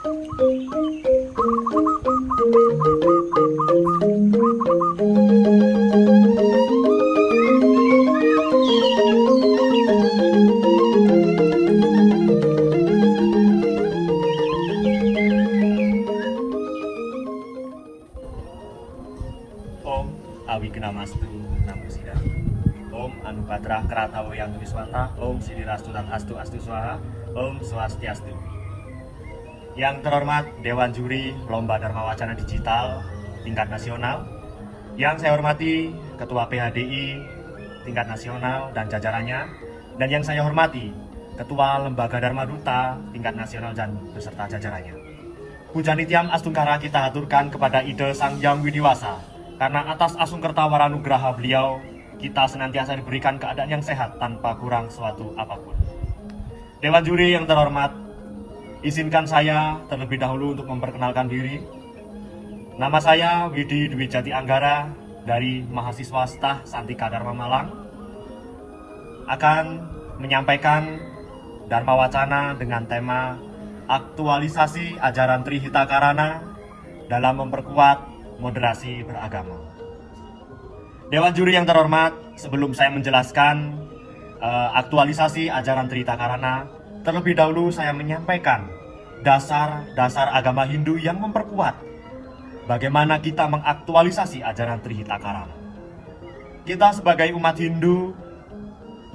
Om Awignamastu Namo Buddhaya. Om Anupadra Kratawo Yang Wiswata. Om Sidirastu Tat Astu Astu Swaha. Om Swastiastu. Yang terhormat Dewan Juri Lomba Dharma Wacana Digital tingkat nasional. Yang saya hormati Ketua PHDI tingkat nasional dan jajarannya. Dan yang saya hormati Ketua Lembaga Dharma Duta tingkat nasional dan beserta jajarannya. Puja Nitiam Astungkara kita haturkan kepada Ide Sang Hyang Widiwasa. Karena atas asungkerta waranugraha beliau, kita senantiasa diberikan keadaan yang sehat tanpa kurang suatu apapun. Dewan Juri yang terhormat, izinkan saya terlebih dahulu untuk memperkenalkan diri. Nama saya Widi Dwi Jati Anggara dari mahasiswa Stah Santika Dharma Malang. Akan menyampaikan Dharma Wacana dengan tema aktualisasi ajaran Trihita Karana dalam memperkuat moderasi beragama. Dewan Juri yang terhormat, sebelum saya menjelaskan aktualisasi ajaran Trihita Karana, terlebih dahulu saya menyampaikan dasar-dasar agama Hindu yang memperkuat bagaimana kita mengaktualisasi ajaran Trihita Karana. Kita sebagai umat Hindu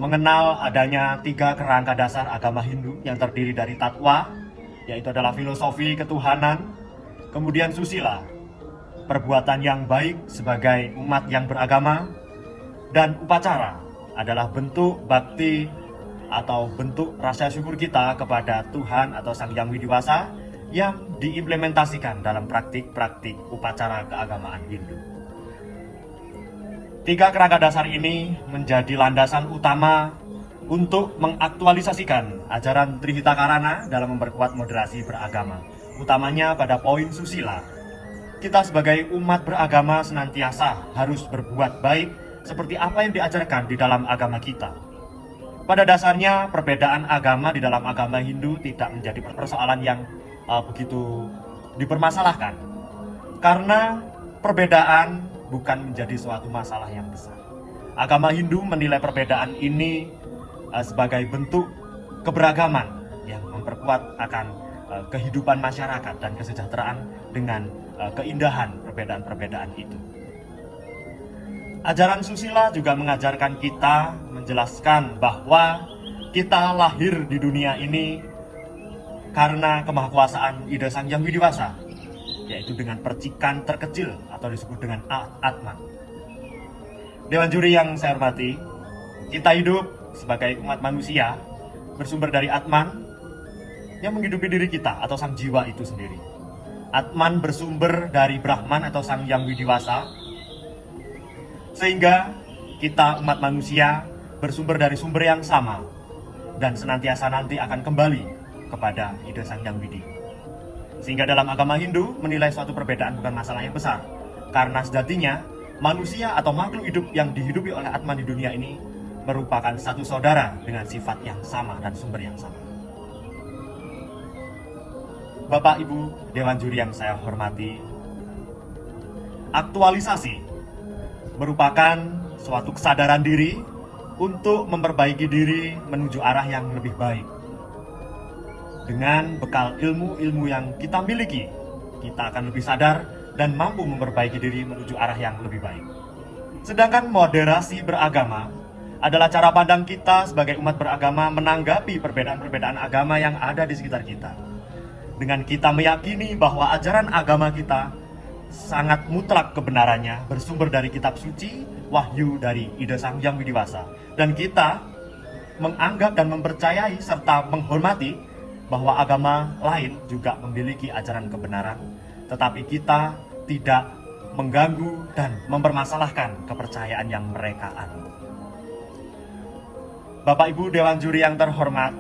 mengenal adanya 3 kerangka dasar agama Hindu yang terdiri dari Tattva, yaitu adalah filosofi ketuhanan, kemudian susila, perbuatan yang baik sebagai umat yang beragama, dan upacara adalah bentuk bakti atau bentuk rasa syukur kita kepada Tuhan atau Sang Hyang Widiwasa yang diimplementasikan dalam praktik-praktik upacara keagamaan Hindu. 3 kerangka dasar ini menjadi landasan utama untuk mengaktualisasikan ajaran Trihita Karana dalam memperkuat moderasi beragama, utamanya pada poin susila. Kita sebagai umat beragama senantiasa harus berbuat baik seperti apa yang diajarkan di dalam agama kita. Pada dasarnya, perbedaan agama di dalam agama Hindu tidak menjadi persoalan yang begitu dipermasalahkan. Karena perbedaan bukan menjadi suatu masalah yang besar. Agama Hindu menilai perbedaan ini sebagai bentuk keberagaman yang memperkuat akan kehidupan masyarakat dan kesejahteraan dengan keindahan perbedaan-perbedaan itu. Ajaran susila juga mengajarkan kita, menjelaskan bahwa kita lahir di dunia ini karena kemahakuasaan Ida Sang Hyang Widiwasa, yaitu dengan percikan terkecil atau disebut dengan Atman. Dewan Juri yang saya hormati, kita hidup sebagai umat manusia bersumber dari Atman yang menghidupi diri kita atau sang jiwa itu sendiri. Atman bersumber dari Brahman atau Sang Hyang Widiwasa, sehingga kita umat manusia bersumber dari sumber yang sama dan senantiasa nanti akan kembali kepada Ida Sang Hyang Widi. Sehingga dalam agama Hindu menilai suatu perbedaan bukan masalah yang besar, karena sejatinya manusia atau makhluk hidup yang dihidupi oleh Atman di dunia ini merupakan satu saudara dengan sifat yang sama dan sumber yang sama. Bapak Ibu Dewan Juri yang saya hormati, aktualisasi merupakan suatu kesadaran diri untuk memperbaiki diri menuju arah yang lebih baik. Dengan bekal ilmu-ilmu yang kita miliki, kita akan lebih sadar dan mampu memperbaiki diri menuju arah yang lebih baik. Sedangkan moderasi beragama adalah cara pandang kita sebagai umat beragama menanggapi perbedaan-perbedaan agama yang ada di sekitar kita. Dengan kita meyakini bahwa ajaran agama kita sangat mutlak kebenarannya, bersumber dari kitab suci, wahyu dari Ida Sang Hyang Widiwasa. Dan kita menganggap dan mempercayai serta menghormati bahwa agama lain juga memiliki ajaran kebenaran, tetapi kita tidak mengganggu dan mempermasalahkan kepercayaan yang mereka anut. Bapak Ibu Dewan Juri yang terhormat,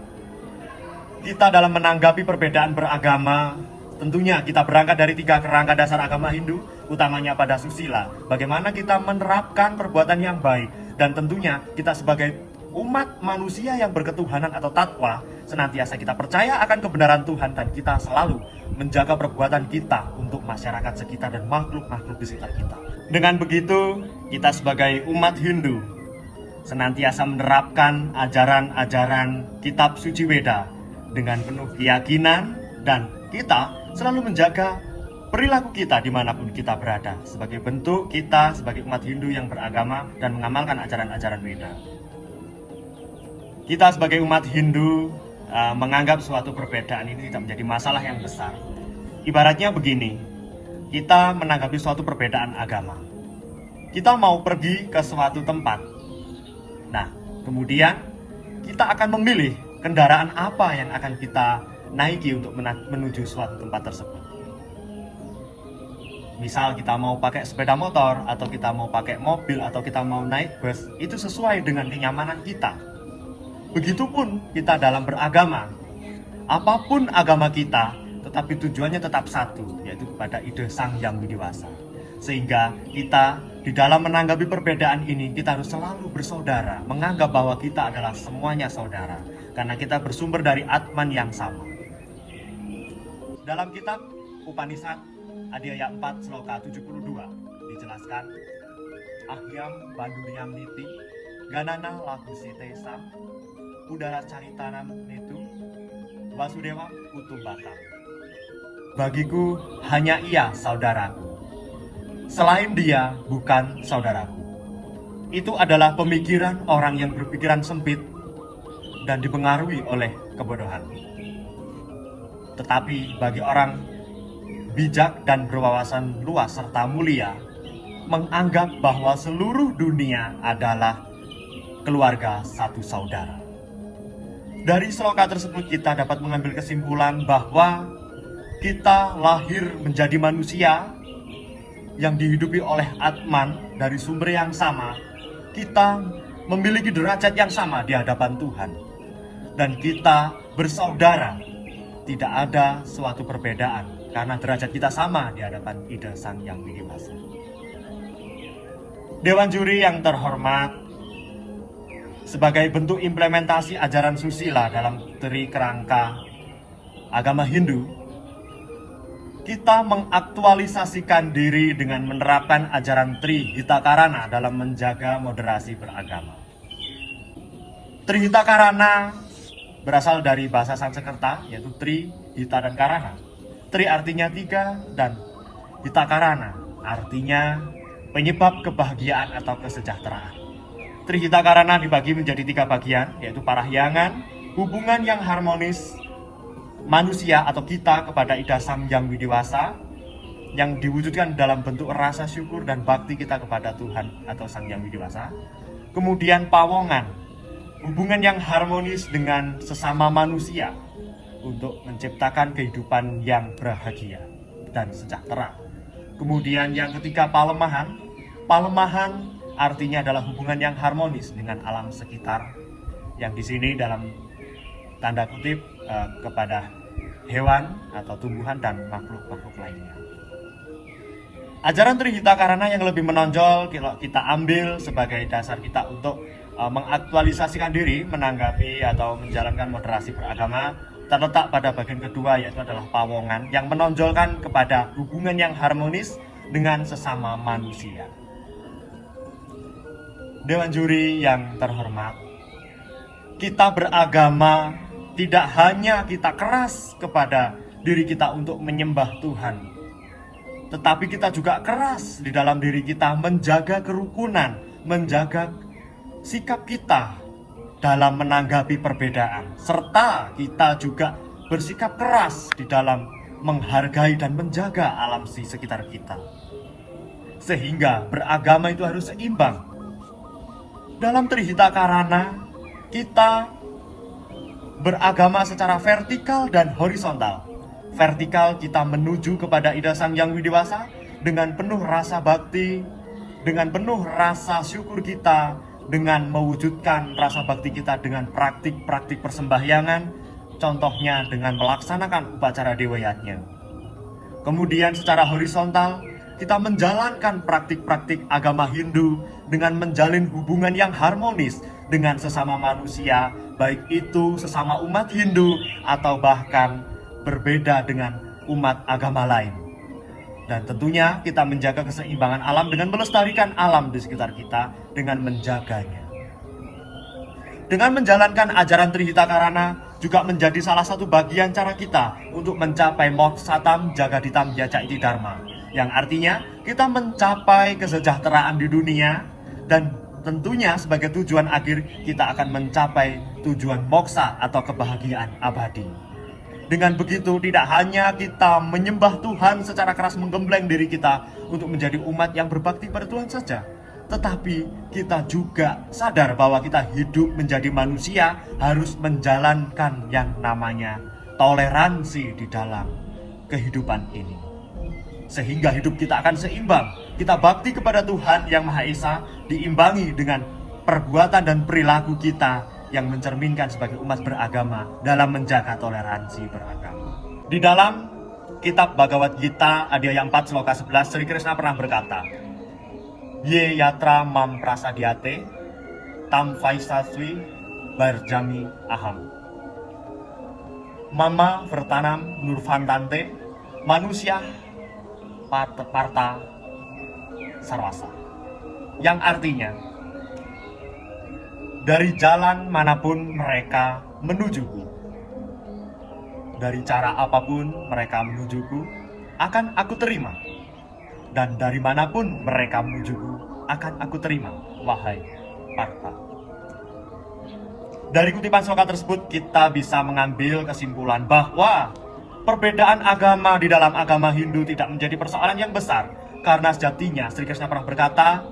kita dalam menanggapi perbedaan beragama, tentunya kita berangkat dari 3 kerangka dasar agama Hindu, utamanya pada susila. Bagaimana kita menerapkan perbuatan yang baik, dan tentunya kita sebagai umat manusia yang berketuhanan atau Tattva senantiasa kita percaya akan kebenaran Tuhan, dan kita selalu menjaga perbuatan kita untuk masyarakat sekitar dan makhluk-makhluk di sekitar kita. Dengan begitu, kita sebagai umat Hindu senantiasa menerapkan ajaran-ajaran kitab suci Weda dengan penuh keyakinan, dan kita selalu menjaga perilaku kita dimanapun kita berada sebagai bentuk kita sebagai umat Hindu yang beragama dan mengamalkan ajaran-ajaran Weda. Kita sebagai umat Hindu menganggap suatu perbedaan ini tidak menjadi masalah yang besar. Ibaratnya begini, kita menanggapi suatu perbedaan agama. Kita mau pergi ke suatu tempat. Nah, kemudian kita akan memilih kendaraan apa yang akan kita naiki untuk menuju suatu tempat tersebut. Misal kita mau pakai sepeda motor, atau kita mau pakai mobil, atau kita mau naik bus, itu sesuai dengan kenyamanan kita. Begitupun kita dalam beragama. Apapun agama kita, tetapi tujuannya tetap satu, yaitu kepada ide Sang Hyang Widi-Wasa. Sehingga kita di dalam menanggapi perbedaan ini, kita harus selalu bersaudara, menganggap bahwa kita adalah semuanya saudara, karena kita bersumber dari Atman yang sama. Dalam kitab Upanishad Adhyaya 4 Sloka 72 dijelaskan, Ahyam Banduryam Niti Ganana Lagusite Sam Udara Caritanam Nitu Wasudewa Kutumbaka. Bagiku hanya ia saudaraku, selain dia bukan saudaraku. Itu adalah pemikiran orang yang berpikiran sempit dan dipengaruhi oleh kebodohan. Tetapi bagi orang bijak dan berwawasan luas serta mulia, menganggap bahwa seluruh dunia adalah keluarga satu saudara. Dari sloka tersebut kita dapat mengambil kesimpulan bahwa kita lahir menjadi manusia yang dihidupi oleh Atman dari sumber yang sama. Kita memiliki derajat yang sama di hadapan Tuhan, dan kita bersaudara. Tidak ada suatu perbedaan karena derajat kita sama di hadapan Ida Sang Hyang Widi-Wasa. Dewan juri yang terhormat, sebagai bentuk implementasi ajaran susila dalam Tri Kerangka agama Hindu, kita mengaktualisasikan diri dengan menerapkan ajaran Tri Hitakarana dalam menjaga moderasi beragama. Tri Hitakarana berasal dari bahasa Sanskerta, yaitu Tri, Hita, dan Karana. Tri artinya 3, dan Hitakarana artinya penyebab kebahagiaan atau kesejahteraan. Tri Hitakarana dibagi menjadi 3 bagian, yaitu parahyangan, hubungan yang harmonis manusia atau kita kepada Ida Sang Hyang Widi-Wasa, yang diwujudkan dalam bentuk rasa syukur dan bakti kita kepada Tuhan atau Sang Hyang Widi-Wasa. Kemudian pawongan, hubungan yang harmonis dengan sesama manusia untuk menciptakan kehidupan yang bahagia dan sejahtera. Kemudian yang ketiga palemahan. Palemahan artinya adalah hubungan yang harmonis dengan alam sekitar, yang di sini dalam tanda kutip kepada hewan atau tumbuhan dan makhluk-makhluk lainnya. Ajaran Tri Hitakarana yang lebih menonjol kita ambil sebagai dasar kita untuk mengaktualisasikan diri menanggapi atau menjalankan moderasi beragama terletak pada bagian kedua, yaitu adalah pawongan, yang menonjolkan kepada hubungan yang harmonis dengan sesama manusia. Dewan juri yang terhormat, kita beragama tidak hanya kita keras kepada diri kita untuk menyembah Tuhan, tetapi kita juga keras di dalam diri kita menjaga kerukunan, menjaga sikap kita dalam menanggapi perbedaan, serta kita juga bersikap keras di dalam menghargai dan menjaga alam di sekitar kita. Sehingga beragama itu harus seimbang. Dalam Tri Hitakarana, kita beragama secara vertikal dan horizontal. Vertikal kita menuju kepada Ida Sang Hyang Widi-Wasa dengan penuh rasa bakti, dengan penuh rasa syukur kita, dengan mewujudkan rasa bakti kita dengan praktik-praktik persembahyangan, contohnya dengan melaksanakan upacara Dewa Yajna. Kemudian secara horizontal, kita menjalankan praktik-praktik agama Hindu dengan menjalin hubungan yang harmonis dengan sesama manusia, baik itu sesama umat Hindu atau bahkan berbeda dengan umat agama lain. Dan tentunya kita menjaga keseimbangan alam dengan melestarikan alam di sekitar kita dengan menjaganya. Dengan menjalankan ajaran Trihita juga menjadi salah satu bagian cara kita untuk mencapai Mokshatam Jagaditam Yaca Iti Dharma, yang artinya kita mencapai kesejahteraan di dunia dan tentunya sebagai tujuan akhir kita akan mencapai tujuan moksa atau kebahagiaan abadi. Dengan begitu tidak hanya kita menyembah Tuhan secara keras menggembleng diri kita untuk menjadi umat yang berbakti pada Tuhan saja, tetapi kita juga sadar bahwa kita hidup menjadi manusia harus menjalankan yang namanya toleransi di dalam kehidupan ini. Sehingga hidup kita akan seimbang. Kita bakti kepada Tuhan Yang Maha Esa diimbangi dengan perbuatan dan perilaku kita yang mencerminkan sebagai umat beragama dalam menjaga toleransi beragama. Di dalam kitab Bhagavad Gita Adhyaya 4 Sloka 11, Sri Krishna pernah berkata, Ye yatra mam prasadyate tam vaisaswi barjami aham. Mama vertanam nurvantante manusia parta sarwasa. Yang artinya, dari jalan manapun mereka menujuku, dari cara apapun mereka menujuku, akan aku terima. Dan dari manapun mereka menujuku, akan aku terima, wahai Partha. Dari kutipan sloka tersebut kita bisa mengambil kesimpulan bahwa perbedaan agama di dalam agama Hindu tidak menjadi persoalan yang besar. Karena sejatinya Sri Krishna pernah berkata,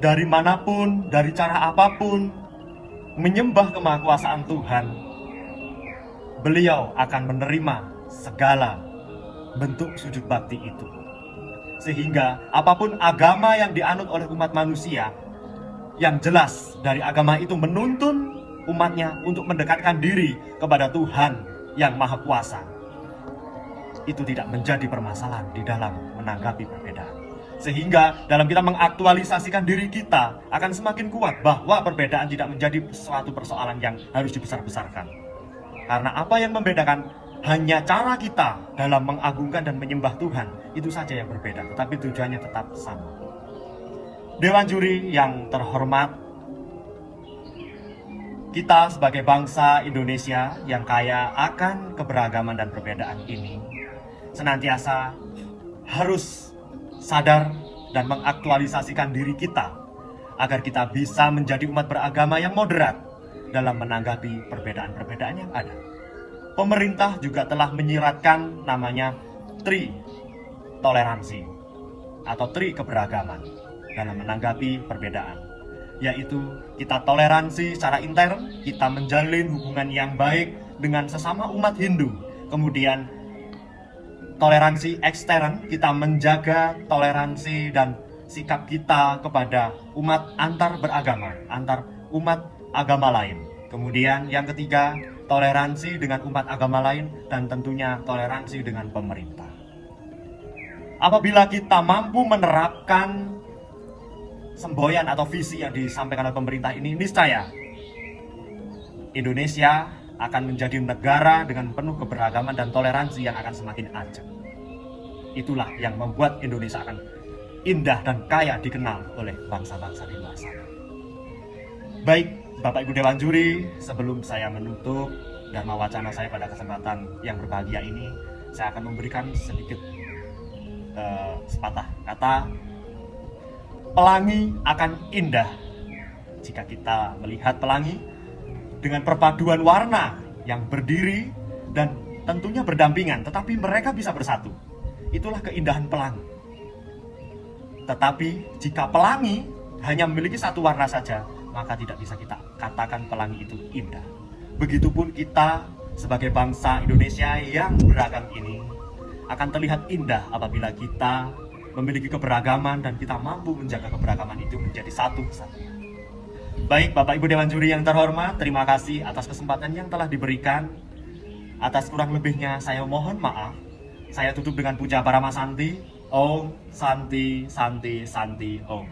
dari manapun, dari cara apapun, menyembah kemahakuasaan Tuhan, beliau akan menerima segala bentuk sujud bakti itu. Sehingga apapun agama yang dianut oleh umat manusia, yang jelas dari agama itu menuntun umatnya untuk mendekatkan diri kepada Tuhan yang Maha Kuasa, itu tidak menjadi permasalahan di dalam menanggapi perbedaan. Sehingga dalam kita mengaktualisasikan diri kita akan semakin kuat bahwa perbedaan tidak menjadi suatu persoalan yang harus dibesar-besarkan. Karena apa yang membedakan hanya cara kita dalam mengagungkan dan menyembah Tuhan, itu saja yang berbeda, tetapi tujuannya tetap sama. Dewan juri yang terhormat, kita sebagai bangsa Indonesia yang kaya akan keberagaman dan perbedaan ini, senantiasa harus sadar dan mengaktualisasikan diri kita agar kita bisa menjadi umat beragama yang moderat dalam menanggapi perbedaan-perbedaan yang ada. Pemerintah juga telah menyiratkan namanya tri toleransi atau tri keberagaman dalam menanggapi perbedaan, yaitu kita toleransi secara intern, kita menjalin hubungan yang baik dengan sesama umat Hindu. Kemudian toleransi ekstern, kita menjaga toleransi dan sikap kita kepada umat antar beragama, antar umat agama lain. Kemudian yang ketiga, toleransi dengan umat agama lain dan tentunya toleransi dengan pemerintah. Apabila kita mampu menerapkan semboyan atau visi yang disampaikan oleh pemerintah ini, niscaya Indonesia akan menjadi negara dengan penuh keberagaman dan toleransi yang akan semakin ajak. Itulah yang membuat Indonesia akan indah dan kaya dikenal oleh bangsa-bangsa di luar sana. Baik, Bapak Ibu Dewan Juri, sebelum saya menutup Dharma Wacana saya pada kesempatan yang berbahagia ini, saya akan memberikan sedikit sepatah kata. Pelangi akan indah jika kita melihat pelangi dengan perpaduan warna yang berdiri dan tentunya berdampingan, tetapi mereka bisa bersatu. Itulah keindahan pelangi. Tetapi jika pelangi hanya memiliki satu warna saja, maka tidak bisa kita katakan pelangi itu indah. Begitupun kita sebagai bangsa Indonesia yang beragam ini akan terlihat indah apabila kita memiliki keberagaman dan kita mampu menjaga keberagaman itu menjadi satu kesatuan. Baik, Bapak Ibu Dewan Juri yang terhormat, terima kasih atas kesempatan yang telah diberikan. Atas kurang lebihnya saya mohon maaf. Saya tutup dengan puja Paramasanti. Om Santi Santi Santi Om.